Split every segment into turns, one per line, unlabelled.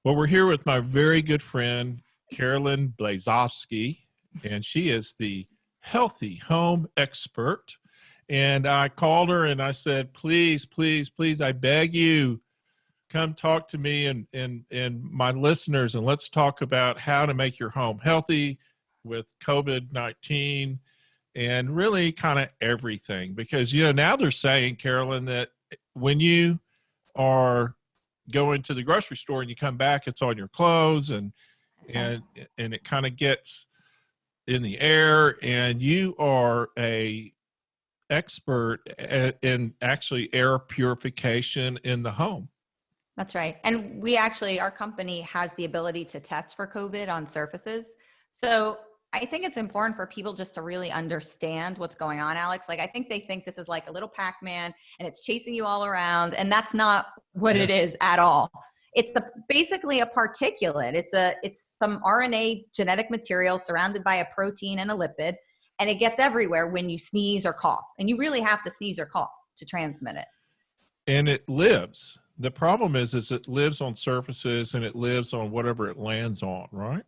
Well, we're here with my very good friend, Carolyn Blazovsky, and she is the healthy home expert. And I called her and I said, please, please, please, I beg you, come talk to me and my listeners, and let's talk about how to make your home healthy with COVID-19 and really kind of everything. Because, now they're saying, Carolyn, that when you are going to the grocery store and you come back, it's on your clothes and it kind of gets in the air, and you are a expert in actually air purification in the home.
That's right. And our company has the ability to test for COVID on surfaces. So I think it's important for people just to really understand what's going on, Alex. Like, I think they think this is like a little Pac-Man and it's chasing you all around. And that's not what it is at all. It's basically a particulate. It's some RNA genetic material surrounded by a protein and a lipid, and it gets everywhere when you sneeze or cough. And you really have to sneeze or cough to transmit it.
And it lives. The problem is it lives on surfaces and it lives on whatever it lands on, right?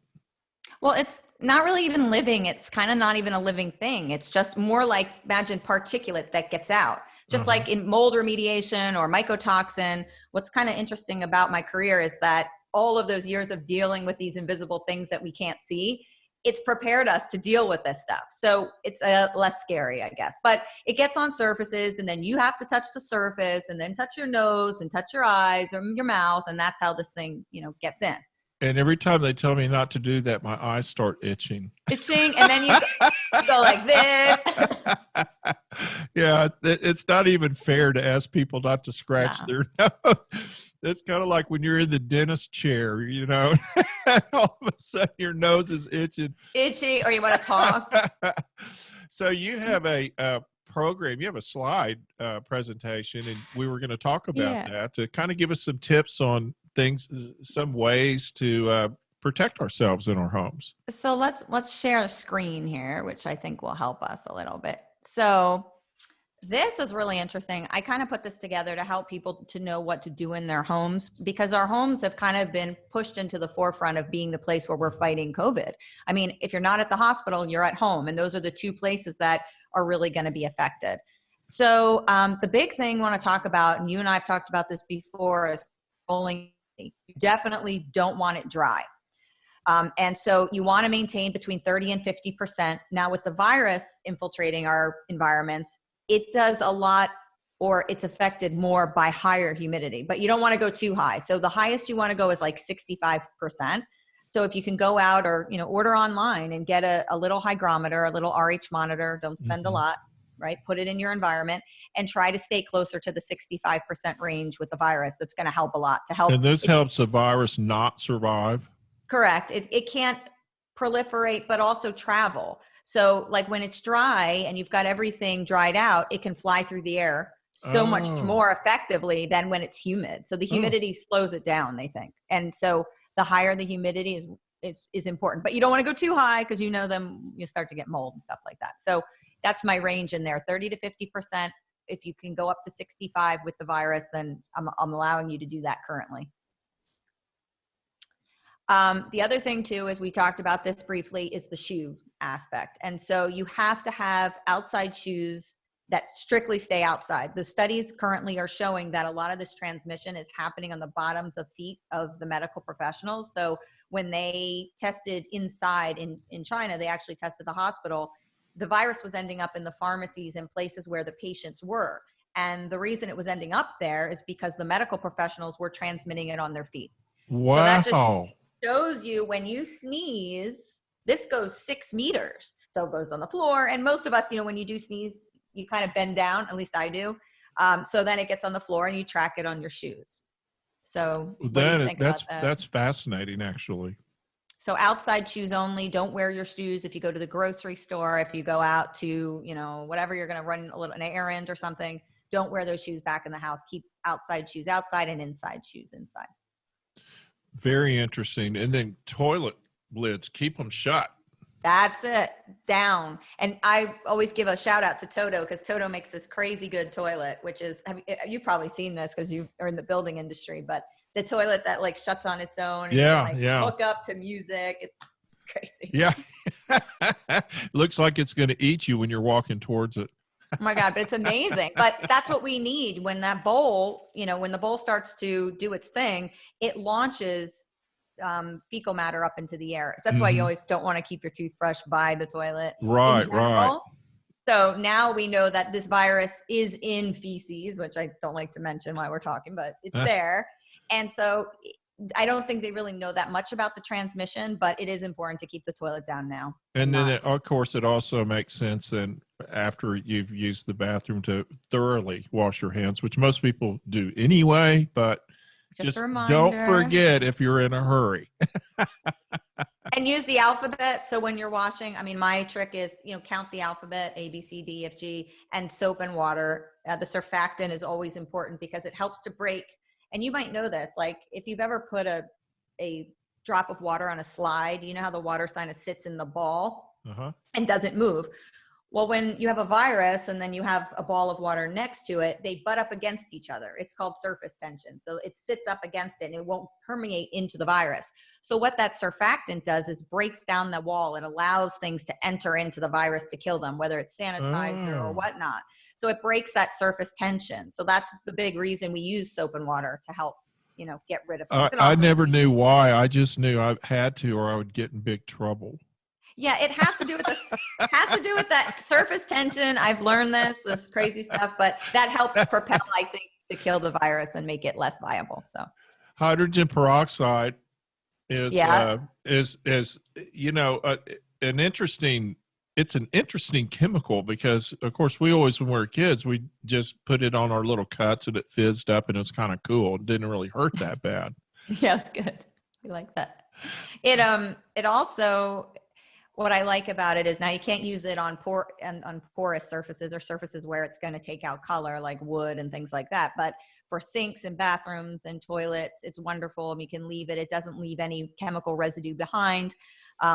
Well, it's not really even living. It's kind of not even a living thing. It's just more like, imagine particulate that gets out. Just like in mold remediation or mycotoxin. What's kind of interesting about my career is that all of those years of dealing with these invisible things that we can't see, it's prepared us to deal with this stuff. So it's less scary, I guess. But it gets on surfaces, and then you have to touch the surface and then touch your nose and touch your eyes or your mouth. And that's how this thing, gets in.
And every time they tell me not to do that, my eyes start itching.
And then you go like this.
Yeah, it's not even fair to ask people not to scratch their nose. It's kind of like when you're in the dentist chair, all of a sudden your nose is itching.
Itchy, or you want to talk.
So you have a program, you have a slide presentation, and we were going to talk about that to kind of give us some tips on things, some ways to protect ourselves in our homes.
So let's share a screen here, which I think will help us a little bit. So this is really interesting. I kind of put this together to help people to know what to do in their homes, because our homes have kind of been pushed into the forefront of being the place where we're fighting COVID. I mean, if you're not at the hospital, you're at home, and those are the two places that are really going to be affected. So the big thing I want to talk about, and you and I have talked about this before, is rolling. You definitely don't want it dry. And so you want to maintain between 30 and 50%. Now, with the virus infiltrating our environments, it does a lot, or it's affected more by higher humidity, but you don't want to go too high. So the highest you want to go is like 65%. So if you can go out or, order online and get a little hygrometer, a little RH monitor, don't spend a lot, right? Put it in your environment and try to stay closer to the 65% range with the virus. That's going to help a lot to help.
And this helps the virus not survive?
Correct. It can't proliferate, but also travel. So like when it's dry and you've got everything dried out, it can fly through the air so much more effectively than when it's humid. So the humidity slows it down, they think. And so the higher the humidity is important, but you don't want to go too high, because you start to get mold and stuff like that. So that's my range in there, 30 to 50%. If you can go up to 65 with the virus, then I'm allowing you to do that currently. The other thing too, as we talked about this briefly, is the shoe aspect. And so you have to have outside shoes that strictly stay outside. The studies currently are showing that a lot of this transmission is happening on the bottoms of feet of the medical professionals. So when they tested inside in China, they actually tested the hospital. The virus was ending up in the pharmacies and places where the patients were. And the reason it was ending up there is because the medical professionals were transmitting it on their feet.
Wow.
So that just shows you, when you sneeze, this goes 6 meters. So it goes on the floor. And most of us, when you do sneeze, you kind of bend down, at least I do. So then it gets on the floor and you track it on your shoes. So what do you think about that?
That's fascinating, actually.
So outside shoes only. Don't wear your shoes if you go to the grocery store, if you go out to, whatever, you're going to run an errand or something. Don't wear those shoes back in the house. Keep outside shoes outside and inside shoes inside.
Very interesting. And then toilet lids, keep them shut.
That's it. Down. And I always give a shout out to Toto, because Toto makes this crazy good toilet, which is, you've probably seen this because you are in the building industry, but the toilet that like shuts on its own and
Yeah,
you can
yeah.
like look up to music. It's crazy.
Yeah. Looks like it's going to eat you when you're walking towards it.
Oh my God, but it's amazing. But that's what we need when that bowl, when the bowl starts to do its thing, it launches fecal matter up into the air. So that's why you always don't want to keep your toothbrush by the toilet in
Right,
general.
right.
So now we know that this virus is in feces, which I don't like to mention while we're talking, but it's there. And so I don't think they really know that much about the transmission, but it is important to keep the toilet down now.
And then, of course, it also makes sense then after you've used the bathroom to thoroughly wash your hands, which most people do anyway, but just don't forget if you're in a hurry.
And use the alphabet. So when you're washing, I mean, my trick is, count the alphabet, A, B, C, D, F, G, and soap and water. The surfactant is always important because it helps to break. And you might know this, like if you've ever put a drop of water on a slide, you know how the water kind of sits in the ball and doesn't move. Well, when you have a virus and then you have a ball of water next to it, they butt up against each other. It's called surface tension. So it sits up against it and it won't permeate into the virus. So what that surfactant does is breaks down the wall and allows things to enter into the virus to kill them, whether it's sanitizer or whatnot. So it breaks that surface tension. So that's the big reason we use soap and water to help, get rid of things.
I never knew why. I just knew I had to, or I would get in big trouble.
Yeah, it has to do with that surface tension. I've learned this crazy stuff, but that helps propel, I think, to kill the virus and make it less viable. So
hydrogen peroxide is an interesting chemical because, of course, we always, when we were kids, we just put it on our little cuts and it fizzed up and it was kind of cool. It didn't really hurt that bad.
Yeah, it's good. We like that. It also, what I like about it is now you can't use it on porous surfaces or surfaces where it's going to take out color like wood and things like that. But for sinks and bathrooms and toilets, it's wonderful. You can leave it. It doesn't leave any chemical residue behind,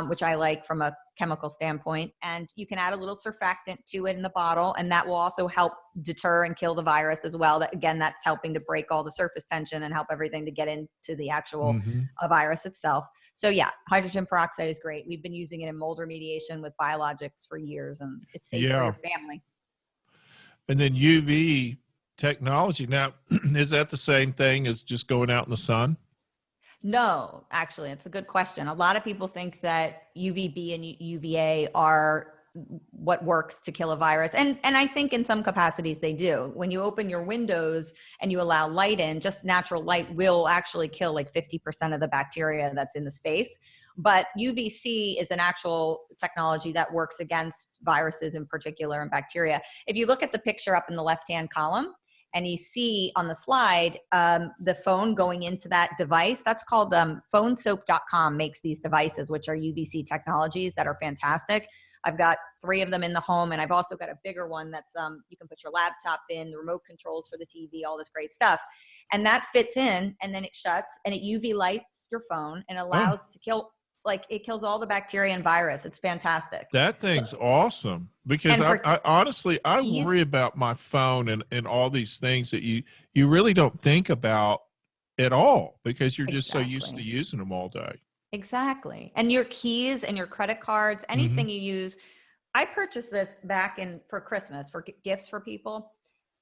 which I like from a chemical standpoint. And you can add a little surfactant to it in the bottle, and that will also help deter and kill the virus as well. That's helping to break all the surface tension and help everything to get into the actual virus itself. So yeah, hydrogen peroxide is great. We've been using it in mold remediation with biologics for years, and it's safe for your family.
And then UV technology. Now, is that the same thing as just going out in the sun?
No, actually, it's a good question. A lot of people think that UVB and UVA are what works to kill a virus. And I think in some capacities they do. When you open your windows and you allow light in, just natural light will actually kill like 50% of the bacteria that's in the space. But UVC is an actual technology that works against viruses in particular and bacteria. If you look at the picture up in the left-hand column, and you see on the slide the phone going into that device, that's called phonesoap.com makes these devices, which are UVC technologies that are fantastic. I've got 3 of them in the home, and I've also got a bigger one that's you can put your laptop in, the remote controls for the TV, all this great stuff. And that fits in, and then it shuts, and it UV lights your phone and allows to kill, it kills all the bacteria and virus. It's fantastic.
That thing's awesome because I honestly, I worry about my phone and all these things that you really don't think about at all because you're just so used to using them all day.
Exactly. And your keys and your credit cards, anything you use. I purchased this back for Christmas for gifts for people.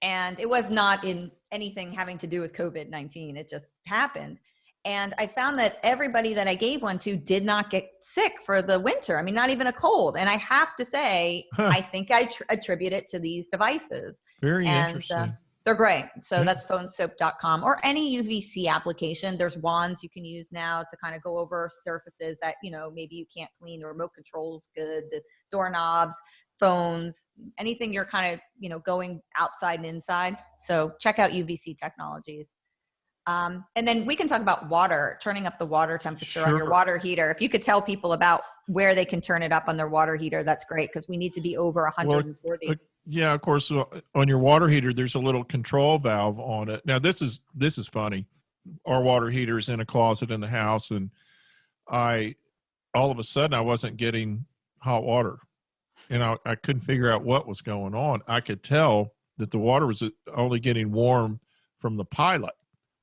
And it was not in anything having to do with COVID-19. It just happened. And I found that everybody that I gave one to did not get sick for the winter. I mean, not even a cold. And I have to say, I think I attribute it to these devices.
Very interesting.
They're great. So that's phonesoap.com or any UVC application. There's wands you can use now to kind of go over surfaces that, maybe you can't clean. The remote controls good, the doorknobs, phones, anything you're kind of, going outside and inside. So check out UVC technologies. And then we can talk about water, turning up the water temperature on your water heater. If you could tell people about where they can turn it up on their water heater, that's great because we need to be over 140.
Well, yeah, of course, on your water heater, there's a little control valve on it. Now, this is funny. Our water heater is in a closet in the house, and all of a sudden, I wasn't getting hot water, and I couldn't figure out what was going on. I could tell that the water was only getting warm from the pilot.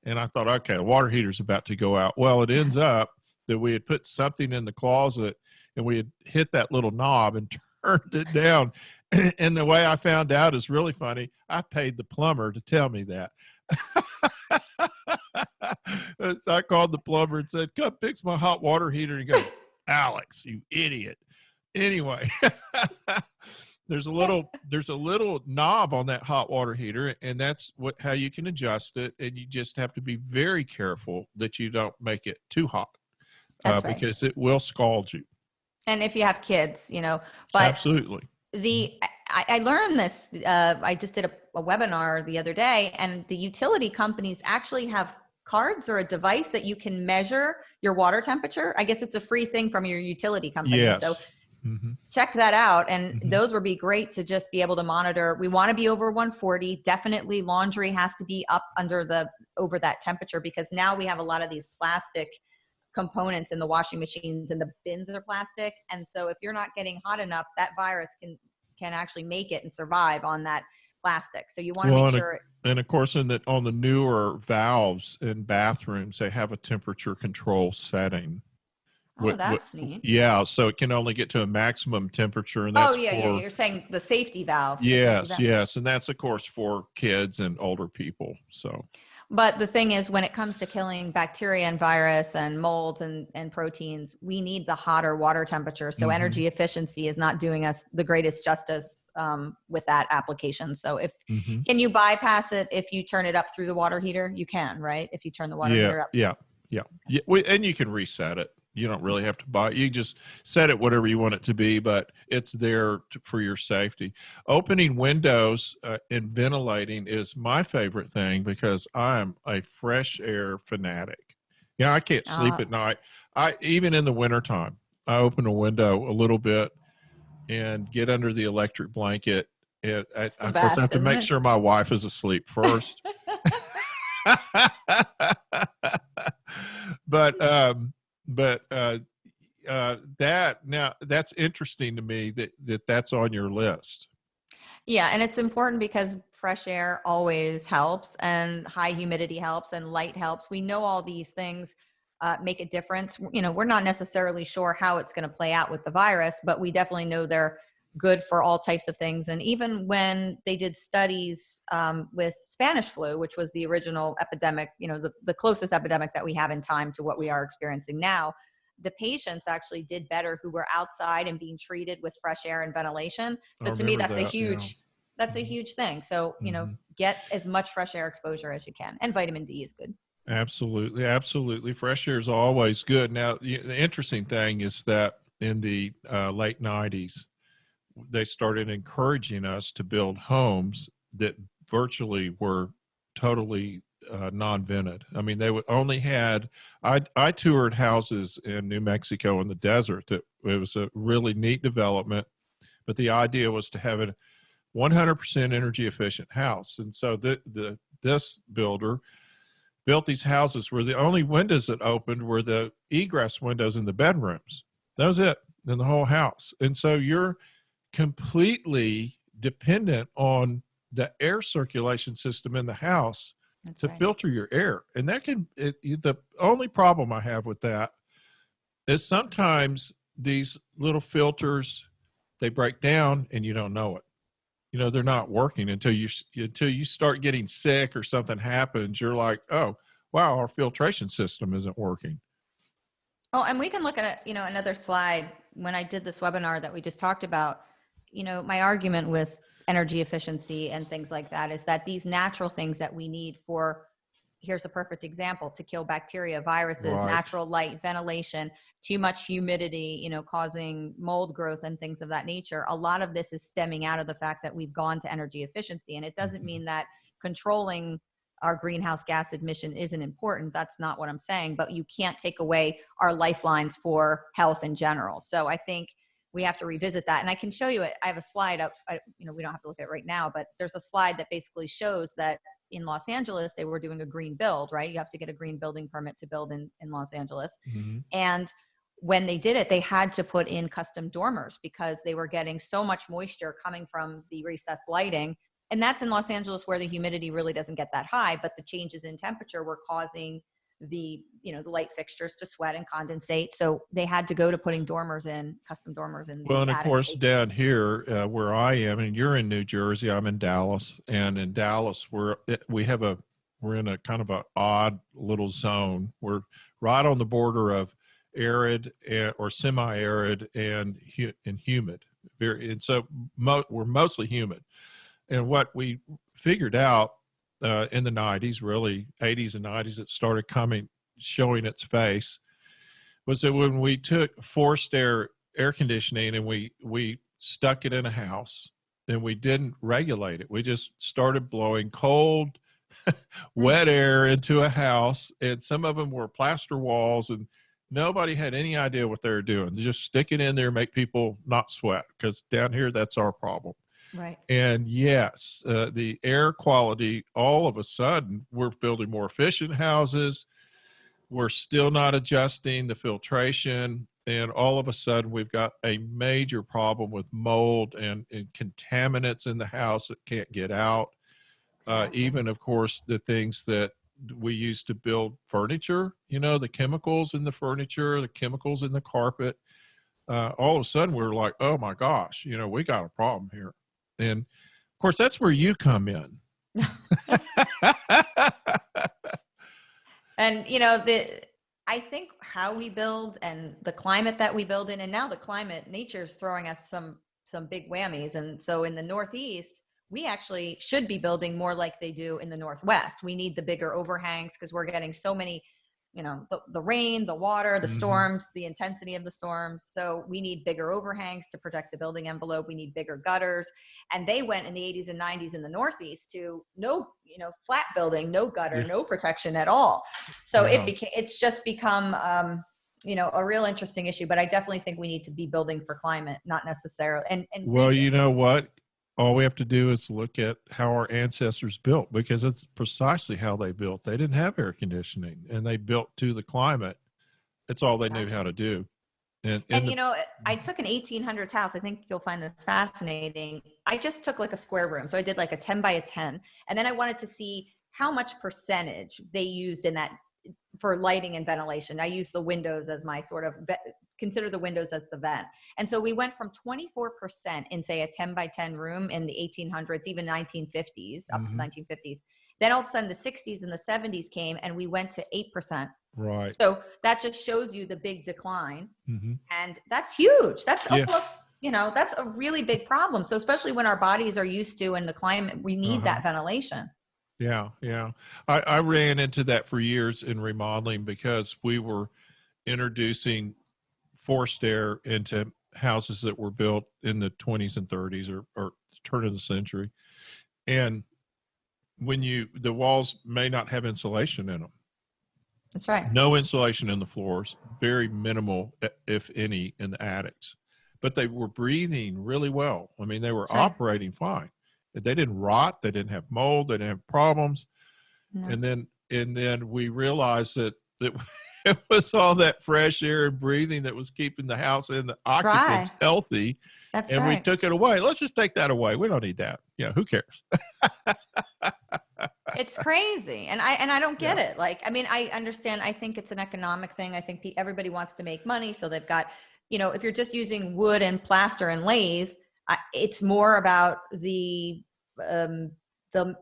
And I thought, okay, the water heater's about to go out. Well, it ends up that we had put something in the closet and we had hit that little knob and turned it down. And the way I found out is really funny. I paid the plumber to tell me that. So I called the plumber and said, come fix my hot water heater. And he goes, Alex, you idiot. Anyway, there's a little knob on that hot water heater, and that's how you can adjust it. And you just have to be very careful that you don't make it too hot,
That's right.
because it will scald you.
And if you have kids, but
Absolutely.
I learned this. I just did a webinar the other day, and the utility companies actually have cards or a device that you can measure your water temperature. I guess it's a free thing from your utility company.
Yes.
So check that out. And
Mm-hmm.
those would be great to just be able to monitor. We want to be over 140. Definitely laundry has to be up over that temperature, because now we have a lot of these plastic components in the washing machines, and the bins are plastic. And so if you're not getting hot enough, that virus can actually make it and survive on that plastic. So you want to make sure.
And of course, on the newer valves in bathrooms, they have a temperature control setting.
Oh, that's neat.
Yeah, so it can only get to a maximum temperature, and that's
yeah. You're saying the safety valve.
Yes, and that's of course for kids and older people. So,
but the thing is, when it comes to killing bacteria and virus and molds and proteins, we need the hotter water temperature. So energy efficiency is not doing us the greatest justice with that application. So can you bypass it if you turn it up through the water heater? You can, right? If you turn the water heater up. Yeah.
And you can reset it. You don't really have to buy it. You just set it whatever you want it to be, but it's there for your safety. Opening windows and ventilating is my favorite thing, because I'm a fresh air fanatic. I can't sleep at night. Even in the wintertime, I open a window a little bit and get under the electric blanket. And of course, I have to make sure my wife is asleep first. That's interesting to me that's on your list.
Yeah. And it's important because fresh air always helps, and high humidity helps, and light helps. We know all these things make a difference. We're not necessarily sure how it's going to play out with the virus, but we definitely know they're good for all types of things. And even when they did studies with Spanish flu, which was the original epidemic, the closest epidemic that we have in time to what we are experiencing now, the patients actually did better who were outside and being treated with fresh air and ventilation. So to me, that's a huge thing. So, get as much fresh air exposure as you can. And vitamin D is good.
Absolutely. Fresh air is always good. Now, the interesting thing is that in the late 90s, they started encouraging us to build homes that virtually were totally non-vented. I mean, they would only had, I toured houses in New Mexico in the desert. It was a really neat development, but the idea was to have a 100% energy efficient house. And so this builder built these houses where the only windows that opened were the egress windows in the bedrooms. That was it in the whole house. And so you're completely dependent on the air circulation system in the house to filter your air. And that the only problem I have with that is sometimes these little filters, they break down and you don't know it. They're not working until you start getting sick or something happens. You're like, oh, wow, our filtration system isn't working.
Oh, and we can look at another slide. When I did this webinar that we just talked about, my argument with energy efficiency and things like that is that these natural things that we need here's a perfect example, to kill bacteria, viruses, natural light, ventilation, too much humidity, causing mold growth and things of that nature. A lot of this is stemming out of the fact that we've gone to energy efficiency. And it doesn't mean that controlling our greenhouse gas emission isn't important. That's not what I'm saying, but you can't take away our lifelines for health in general. So I think we have to revisit that. And I can show you it. I have a slide up, we don't have to look at it right now, but there's a slide that basically shows that in Los Angeles, they were doing a green build, right? You have to get a green building permit to build in Los Angeles. And when they did it, they had to put in custom dormers because they were getting so much moisture coming from the recessed lighting. and that's in Los Angeles where the humidity really doesn't get that high, but the changes in temperature were causing the light fixtures to sweat and condensate. So they had to go to putting dormers in, custom dormers in
Well,
the
and of
attic
course,
space.
down here where I am, and you're in New Jersey, I'm in Dallas, and in Dallas, we're in a kind of a odd little zone. We're right on the border of arid or semi-arid and humid. And so we're mostly humid. And what we figured out in the 90s, really 80s and 90s, it started showing its face, was that when we took forced air conditioning and we stuck it in a house and we didn't regulate it, we just started blowing cold, wet air into a house, and some of them were plaster walls, and nobody had any idea what they were doing. They just stick it in there, make people not sweat, because down here that's our problem.
Right.
And yes, the air quality, all of a sudden, we're building more efficient houses. We're still not adjusting the filtration. And all of a sudden, we've got a major problem with mold and contaminants in the house that can't get out. Even, of course, the things that we use to build furniture, the chemicals in the furniture, the chemicals in the carpet. All of a sudden, we're like, oh my gosh, we got a problem here. And of course, that's where you come in.
And I think how we build and the climate that we build in, and now the climate, nature's throwing us some big whammies. And so in the Northeast, we actually should be building more like they do in the Northwest. We need the bigger overhangs because we're getting so many, the rain, the water, the storms, the intensity of the storms. So we need bigger overhangs to protect the building envelope. We need bigger gutters. And they went in the 80s and 90s in the Northeast to no, flat building, no gutter, no protection at all. So it's just become, a real interesting issue. But I definitely think we need to be building for climate, not necessarily. And
well, you know what? All we have to do is look at how our ancestors built, because it's precisely how they built. They didn't have air conditioning, and they built to the climate. It's all they knew how to do. And
I took an 1800s house. I think you'll find this fascinating. I just took like a square room. So I did like a 10 by a 10. And then I wanted to see how much percentage they used in that for lighting and ventilation. I use the windows as my sort of consider the windows as the vent. And so we went from 24% in, say, a 10 by 10 room in the 1800s, even 1950s, up to 1950s. Then all of a sudden the 60s and the 70s came and we went to 8%.
Right.
So that just shows you the big decline. And that's huge. That's almost, that's a really big problem. So especially when our bodies are used to, in the climate, we need that ventilation.
Yeah. I ran into that for years in remodeling because we were introducing forced air into houses that were built in the 20s and 30s or turn of the century. And when the walls may not have insulation in them.
That's right.
No insulation in the floors, very minimal, if any, in the attics. But they were breathing really well. I mean, they were operating fine. They didn't rot. They didn't have mold. They didn't have problems. No. And then we realized that it was all that fresh air and breathing that was keeping the house and the occupants healthy.
That's
and
right.
we took it away. Let's just take that away. We don't need that. Who cares?
It's crazy. And I don't get it. Like, I mean, I understand. I think it's an economic thing. I think everybody wants to make money. So they've got, if you're just using wood and plaster and lathe, it's more about the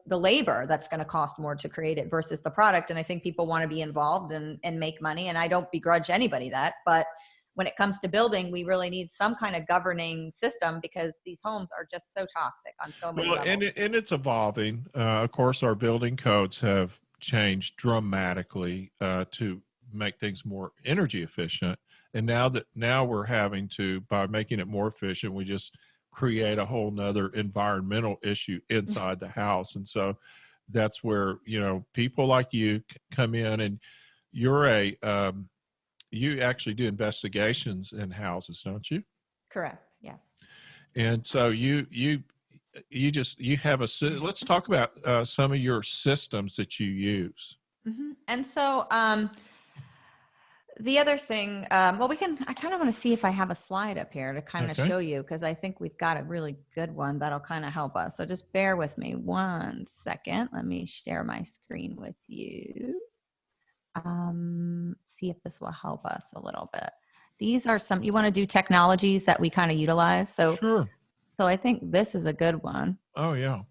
labor that's going to cost more to create it versus the product. And I think people want to be involved and make money. And I don't begrudge anybody that, but when it comes to building, we really need some kind of governing system because these homes are just so toxic on so many levels.
And it's evolving. Of course, our building codes have changed dramatically to make things more energy efficient. And now we're having to, by making it more efficient, we just create a whole nother environmental issue inside the house. And so that's where, people like you come in, and you actually do investigations in houses, don't you?
Correct. Yes.
And so you have let's talk about some of your systems that you use.
And so, The other thing, well, I kind of want to see if I have a slide up here to kind of
Okay.
show you, because I think we've got a really good one that'll kind of help us. So just bear with me 1 second. Let me share my screen with you. See if this will help us a little bit. These are some, you want to do technologies that we kind of utilize.
Sure.
So I think this is a good one.
Oh, yeah.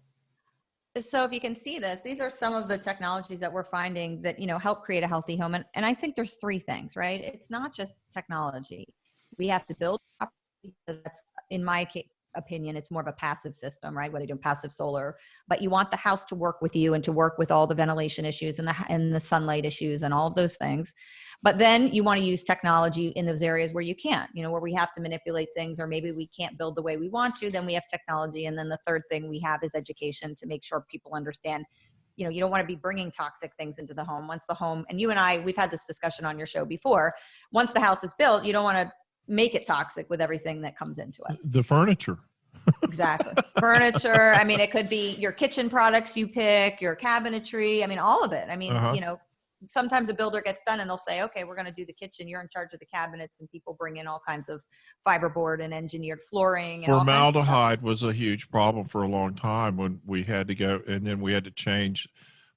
So if you can see this, these are some of the technologies that we're finding that, help create a healthy home. And I think there's 3 things, right? It's not just technology. We have to build properly. That's, in my opinion, it's more of a passive system, right? Whether you're doing passive solar, but you want the house to work with you and to work with all the ventilation issues and the sunlight issues and all of those things. But then you want to use technology in those areas where you can't, where we have to manipulate things, or maybe we can't build the way we want to, then we have technology. And then the third thing we have is education to make sure people understand, you don't want to be bringing toxic things into the home. Once the home, and you and I, we've had this discussion on your show before, once the house is built, you don't want to make it toxic with everything that comes into it.
The furniture.
Exactly. Furniture. I mean, it could be your kitchen products you pick, your cabinetry. I mean, all of it. I mean, sometimes a builder gets done and they'll say, okay, we're going to do the kitchen. You're in charge of the cabinets, and people bring in all kinds of fiberboard and engineered flooring. And
formaldehyde was a huge problem for a long time when we had to go, and then we had to change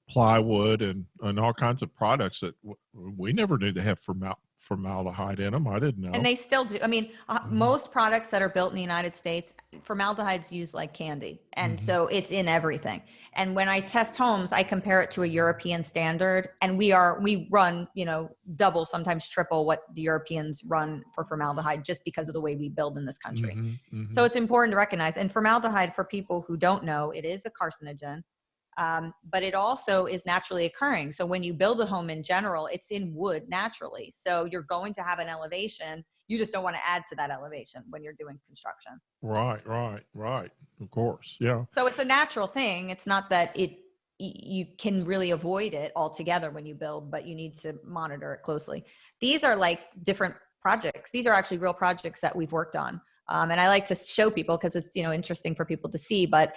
plywood and all kinds of products that we never knew they have formaldehyde in them. I didn't know.
And they still do. I mean, most products that are built in the United States, formaldehyde's used like candy. And so it's in everything. And when I test homes, I compare it to a European standard, and we run, double, sometimes triple what the Europeans run for formaldehyde, just because of the way we build in this country. So it's important to recognize. And formaldehyde, for people who don't know, it is a carcinogen. But it also is naturally occurring. So when you build a home in general, it's in wood naturally. So you're going to have an elevation. You just don't want to add to that elevation when you're doing construction.
Right. Of course. Yeah.
So it's a natural thing. It's not that you can really avoid it altogether when you build, but you need to monitor it closely. These are like different projects. These are actually real projects that we've worked on. And I like to show people because it's, interesting for people to see, but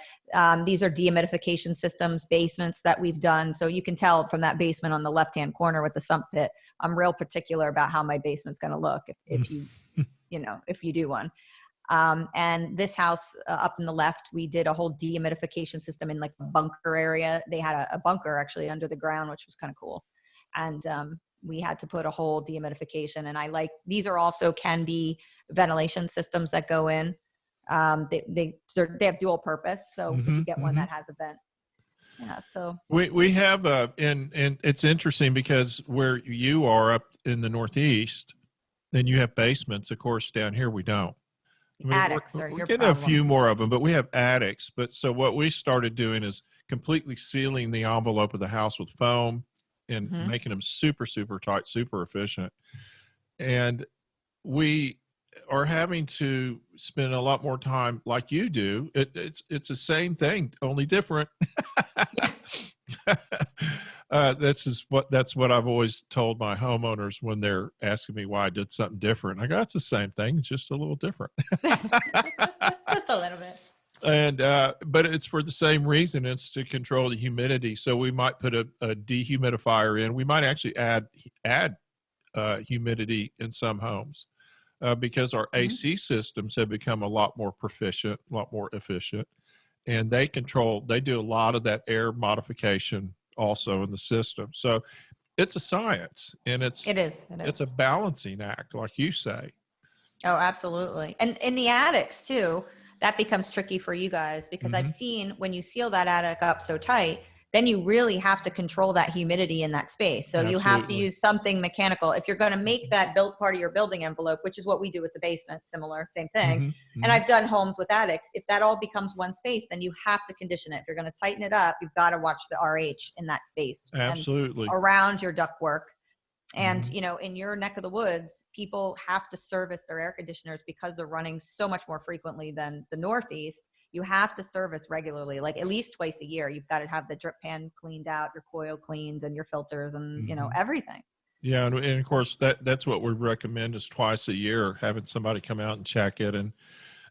these are dehumidification systems, basements that we've done. So you can tell from that basement on the left-hand corner with the sump pit, I'm real particular about how my basement's going to look if you, if you do one. And this house up in the left, we did a whole dehumidification system in like a bunker area. They had a bunker actually under the ground, which was kind of cool. And we had to put a whole dehumidification. And these are also can be ventilation systems that go in. They have dual purpose. So if you get one that has a vent. Yeah. So
we have, and it's interesting because where you are up in the Northeast, then you have basements. Of course, down here, we don't.
Attics are your
problem. We're getting a few more of them, but we have attics. But so what we started doing is completely sealing the envelope of the house with foam and making them super, super tight, super efficient. And we are having to spend a lot more time like you do. It's the same thing, only different. That's what I've always told my homeowners when they're asking me why I did something different. I go, it's the same thing, it's just a little different.
Just a little bit.
And but it's for the same reason. It's to control the humidity. So we might put a dehumidifier in. We might actually add humidity in some homes because our AC systems have become a lot more proficient, a lot more efficient, and they do a lot of that air modification also in the system. So it's a science, and it is. It's a balancing act, like you say.
Oh, absolutely. And in the attics too, that becomes tricky for you guys because I've seen when you seal that attic up so tight, then you really have to control that humidity in that space. So you have to use something mechanical. If you're going to make that built part of your building envelope, which is what we do with the basement, similar, same thing. And I've done homes with attics. If that all becomes one space, then you have to condition it. If you're going to tighten it up, you've got to watch the RH in that space.
Absolutely.
And around your ductwork. And, in your neck of the woods, people have to service their air conditioners because they're running so much more frequently than the Northeast. You have to service regularly, like at least twice a year. You've got to have the drip pan cleaned out, your coil cleaned, and your filters and, everything. Yeah.
And of course, that's what we recommend is twice a year, having somebody come out and check it. And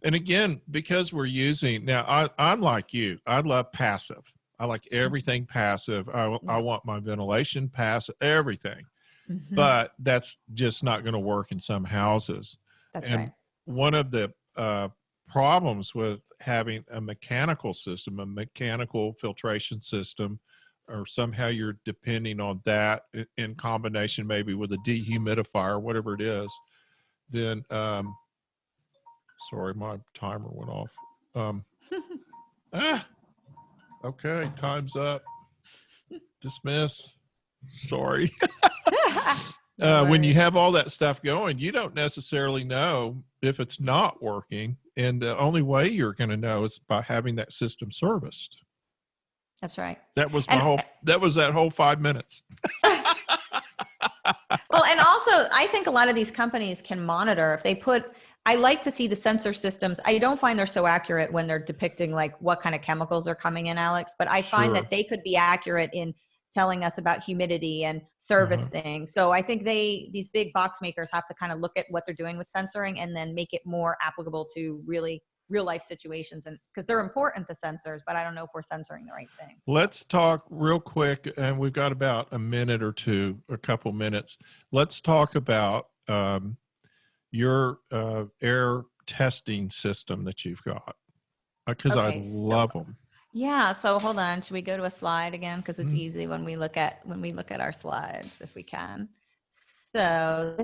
again, because we're using, now I'm like you, I love passive. I like everything passive. I want my ventilation passive, everything.
Mhm.
but that's just not going to work in some houses.
That's
And
right.
one of the problems with having a mechanical system, a mechanical filtration system, or somehow you're depending on that in combination maybe with a dehumidifier, whatever it is, then sorry, my timer went off. Ah, okay, time's up. Dismiss. Sorry.
No
When you
worries.
have all that stuff going, you don't necessarily know if it's not working. And the only way you're going to know is by having that system serviced.
That's right.
That was
And
that whole 5 minutes.
well, and also I think a lot of these companies can monitor if they put, I like to see the sensor systems. I don't find they're so accurate when they're depicting like what kind of chemicals are coming in, Alex, but I find
Sure.
that they could be accurate in telling us about humidity and
Uh-huh.
servicing. So I think these big box makers have to kind of look at what they're doing with sensoring and then make it more applicable to really real life situations. And because they're important, the sensors, but I don't know if we're censoring the right thing.
Let's talk real quick, and we've got about a minute or two, a couple minutes. Let's talk about your air testing system that you've got, because I
Okay, so
love them.
yeah, so hold on. Should we go to a slide again? Because it's
Mhm.
easy when we look at our slides, if we can. So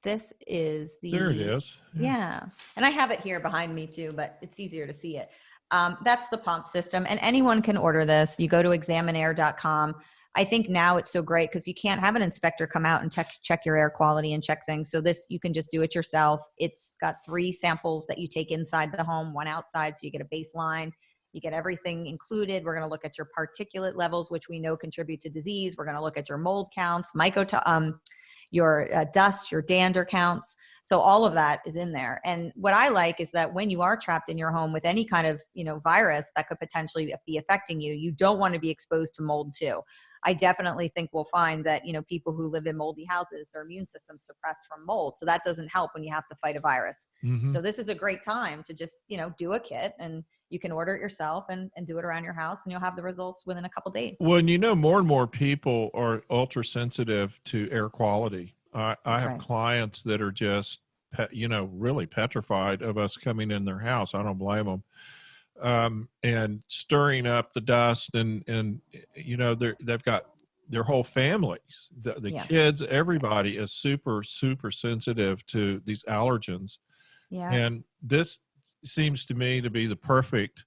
this is
There it
the
is.
yeah, and I have it here behind me too, but it's easier to see it. That's the pump system, and anyone can order this. You go to examinair.com. I think now it's so great because you can't have an inspector come out and check your air quality and check things. So this, you can just do it yourself. It's got 3 samples that you take inside the home, 1 outside. So you get a baseline. You get everything included. We're going to look at your particulate levels, which we know contribute to disease. We're going to look at your mold counts, your dust, your dander counts. So all of that is in there. And what I like is that when you are trapped in your home with any kind of, virus that could potentially be affecting you, you don't want to be exposed to mold too. I definitely think we'll find that, people who live in moldy houses, their immune system's suppressed from mold. So that doesn't help when you have to fight a virus.
Mm-hmm.
So this is a great time to just, do a kit, and you can order it yourself and do it around your house, and you'll have the results within a couple days.
Well, more and more people are ultra sensitive to air quality. I have
right.
clients that are just, really petrified of us coming in their house. I don't blame them. And stirring up the dust and they've got their whole families, the
Yeah.
kids, everybody is super, super sensitive to these allergens.
Yeah.
And this seems to me to be the perfect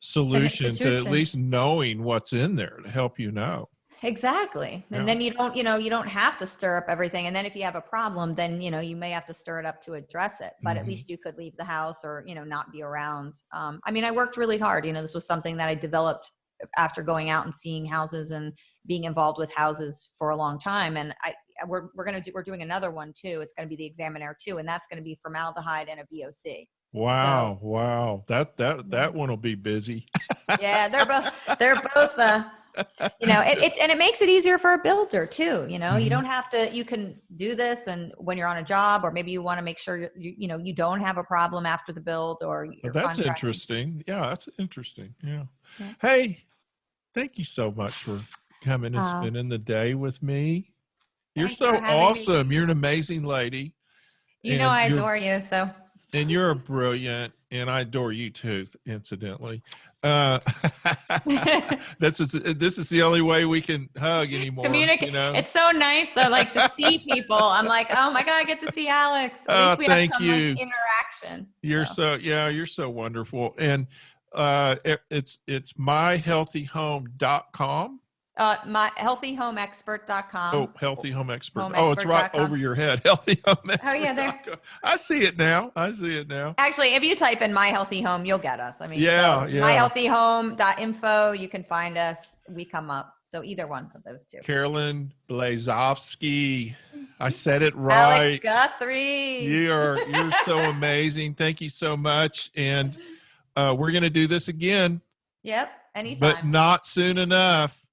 solution to at least knowing what's in there to help you know.
Exactly. And then you don't have to stir up everything. And then if you have a problem, then, you may have to stir it up to address it, but at least you could leave the house or, not be around. I worked really hard. This was something that I developed after going out and seeing houses and being involved with houses for a long time. And we're doing another one too. It's going to be the Examinair 2, and that's going to be formaldehyde and a VOC.
Wow. So, wow. That one will be busy.
Yeah, they're both it makes it easier for a builder too. You don't have to, you can do this, and when you're on a job, or maybe you want to make sure you don't have a problem after the build, or
that's interesting. Yeah, that's interesting. Yeah. Hey, thank you so much for coming and spending the day with me. You're so awesome. You're an amazing lady.
I adore you. So.
And you're brilliant, and I adore you too, incidentally. This is the only way we can hug anymore.
Communicate. It's so nice though, like to see people. I'm like, oh my God, I get to see Alex. At least we have some like, interaction.
You're you're so wonderful. And it's myhealthyhome.com.
myhealthyhomeexpert.com.
Oh, Healthy Home Expert. It's right over your head. Healthy Home Expert.
Oh yeah, there.
I see it now.
Actually, if you type in My Healthy Home, you'll get us. myhealthyhome.info. You can find us. We come up. So either one of those two.
Carolyn Blazovsky. I said it right.
Alex Guthrie.
You're so amazing. Thank you so much. And we're going to do this again.
Yep. Anytime.
But not soon enough.